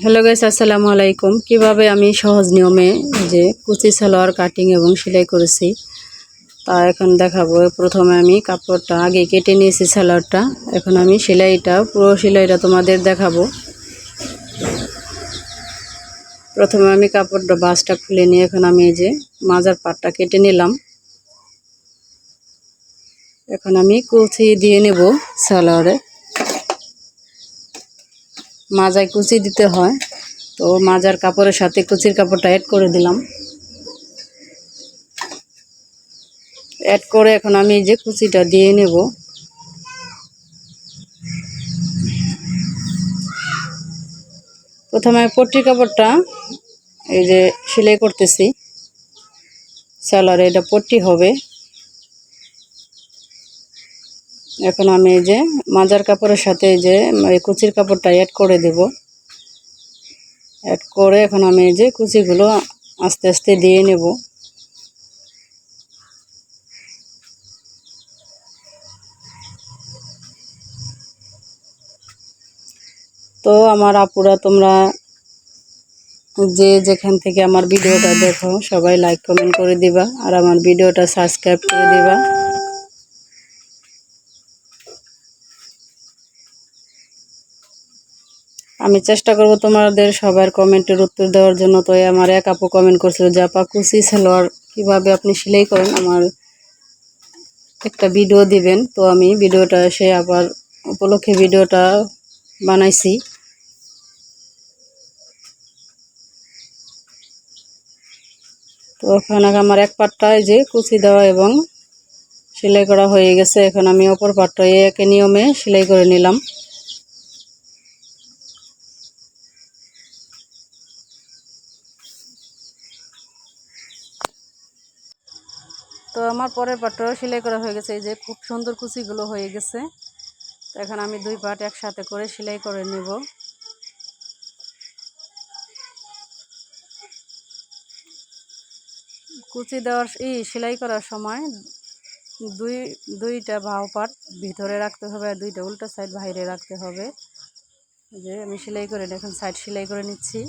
Hello guys, আসসালামু আলাইকুম। কিভাবে আমি সহজ নিয়মে যে কুচি সালোয়ার কাটিং এবং সেলাই করেছি তা এখন দেখাবো। প্রথমে আমি কাপড়টা আগে কেটে নিয়েছি সালোয়ারটা, এখন আমি সেলাইটা পুরো সেলাইটা তোমাদের দেখাবো। প্রথমে আমি কাপড়টা বাঁশটা খুলে নিয়ে এখন আমি এই যে মাজার পাটটা কেটে নিলাম। এখন আমি কুচি দিয়ে নেব সালোয়ারে। মাজায় কুচি দিতে হয়, তো মাজার কাপড়ের সাথে কুচির কাপড়টা অ্যাড করে দিলাম। অ্যাড করে এখন আমি এই যে কুচিটা দিয়ে নেব। প্রথমে পট্টির কাপড়টা এই যে সেলাই করতেছি সালোয়ারে, এটা পট্টি হবে। এখন আমি এই যে মাজার কাপড়ের সাথে এই যে কুচির কাপড়টা অ্যাড করে দেব। অ্যাড করে এখন আমি এই যে কুচিগুলো আস্তে আস্তে দিয়ে নেব। তো আমার আপুরা, তোমরা যে যেখান থেকে আমার ভিডিওটা দেখো সবাই লাইক কমেন্ট করে দিবা আর আমার ভিডিওটা সাবস্ক্রাইব করে দিবা। আমি চেষ্টা করব তোমাদের সবার কমেন্টের উত্তর দেওয়ার জন্য। তো আমার এক আপু কমেন্ট করছিল যে আপা কুচি সালোয়ার কিভাবে আপনি সেলাই করেন, আমার একটা ভিডিও দিবেন। তো আমি ভিডিওটা সে আবার উপলক্ষে ভিডিওটা বানাইছি। তো ওখানে আমার এক পাটটায় যে কুচি দেওয়া এবং সেলাই করা হয়ে গেছে। এখন আমি অপর পাটটা একই নিয়মে সেলাই করে নিলাম। তো আমার পরের পাটটাও সেলাই করা হয়ে গেছে। এই যে খুব সুন্দর কুচিগুলো হয়ে গেছে। তো এখন আমি দুই পাট একসাথে করে সেলাই করে নেব। কুচি দেওয়ার সেলাই করার সময় দুইটা বাহু পাট ভিতরে রাখতে হবে আর দুইটা উল্টো সাইড বাইরে রাখতে হবে। যে আমি সেলাই করে এখন সাইড সেলাই করে নিচ্ছি।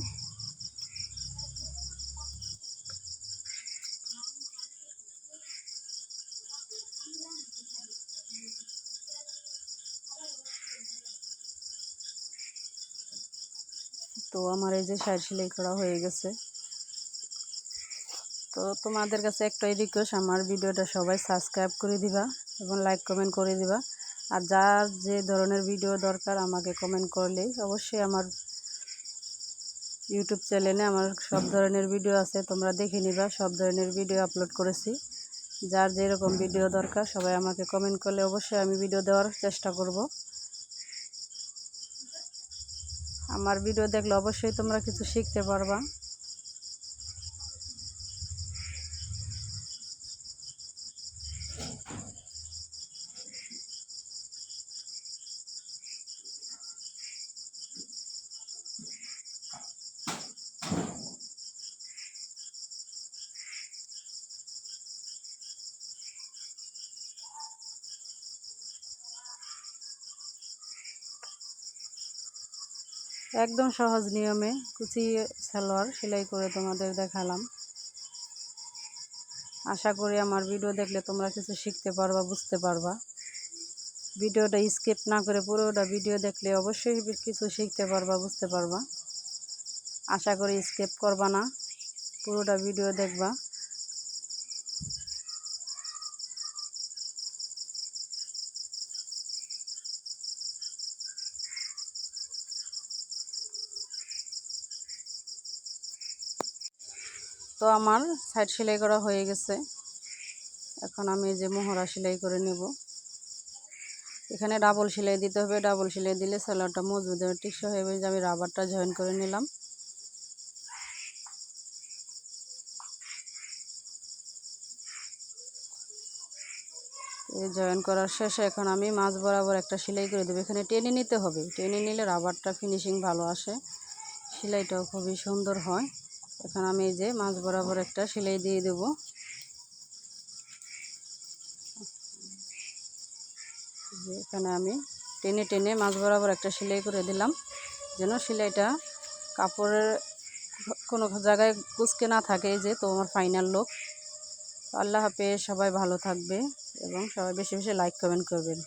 তো আমার এই যে সাইড সেলাই করা হয়ে গেছে। তো তোমাদের কাছে একটাই রিকোয়েস্ট, আমার ভিডিওটা সবাই সাবস্ক্রাইব করে দিবা এবং লাইক কমেন্ট করে দিবা। আর যার যে ধরনের ভিডিও দরকার আমাকে কমেন্ট করলেই অবশ্যই আমার ইউটিউব চ্যানেলে আমার সব ধরনের ভিডিও আছে, তোমরা দেখে নিবা। সব ধরনের ভিডিও আপলোড করেছি। যার যেরকম ভিডিও দরকার সবাই আমাকে কমেন্ট করলে অবশ্যই আমি ভিডিও দেওয়ার চেষ্টা করব। আমার ভিডিও দেখলে অবশ্যই তোমরা কিছু শিখতে পারবা। একদম সহজ নিয়মে কুচি সালোয়ার সেলাই করে তোমাদের দেখালাম। আশা করি আমার ভিডিও দেখলে তোমরা কিছু শিখতে পারবা, বুঝতে পারবা। ভিডিওটা স্কিপ না করে পুরোটা ভিডিও দেখলে অবশ্যই কিছু শিখতে পারবা, বুঝতে পারবা। আশা করি স্কিপ করবা না, পুরোটা ভিডিও দেখবা। তো আমার সাইড সেলাই করা হয়ে গেছে। এখন আমি এই যে মোহরা সেলাই করে নেব। এখানে ডাবল সেলাই দিতে হবে, ডাবল সেলাই দিলে সালোয়ারটা মজবুত হবে, টিকসই হবে। যে আমি রাবারটা জয়েন করে নিলাম। এই জয়েন করার শেষে এখন আমি মাঝ বরাবর একটা সেলাই করে দেবো। এখানে টেনে নিতে হবে, টেনে নিলে রাবারটা ফিনিশিং ভালো আসে, সেলাইটাও খুবই সুন্দর হয়। এখন আমি এই যে মাঝ বরাবর একটা সেলাই দিয়ে দেব। এখানে আমি টেনে টেনে মাঝ বরাবর একটা সেলাই করে দিলাম, যেন সেলাইটা কাপড়ের কোনো জায়গায় কুচকে না থাকে। এই যে তো আমার ফাইনাল লুক। আল্লাহ হাফেজ, সবাই ভালো থাকবে এবং সবাই বেশি বেশি লাইক কমেন্ট করবেন।